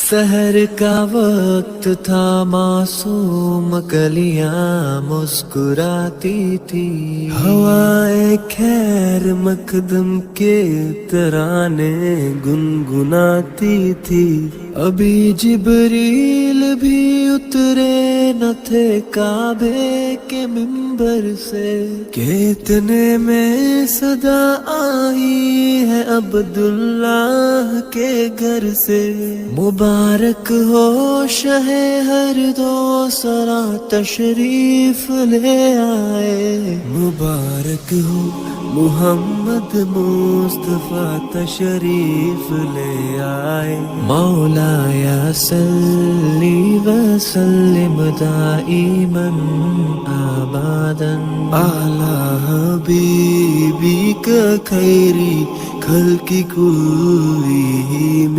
سحر کا وقت تھا، معصوم کلیاں مسکراتی تھی، ہوائے خیر مقدم کے ترانے گنگناتی تھی۔ ابھی جبریل بھی اترے نہ تھے کعبے کے منبر سے کہ اتنے میں صدا آئی ہے عبداللہ کے گھر سے۔ مبارک ہو شہ ہر دو سرا تشریف لے آئے، مبارک ہو محمد مصطفیٰ تشریف لے آئے۔ مولایا صلی وسلم دائما ابدا علی حبیبک خیری خلق کلہم،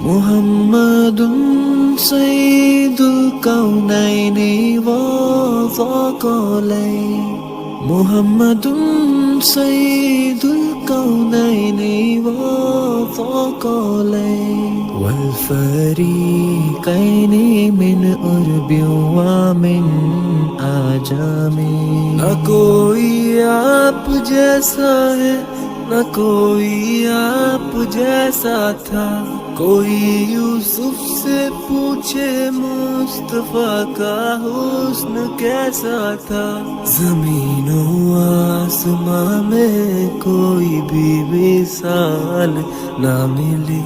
محمد سید الکونین والثقلین، محمد سید الکونین والثقلین والفریقین من عرب ومن عجم۔ نہ کوئی آپ جیسا ہے، نہ کوئی آپ جیسا تھا، کوئی یوسف سے پوچھے مصطفیٰ کا حسن کیسا تھا۔ زمین و آسمان میں کوئی بھی مثال نہ ملی۔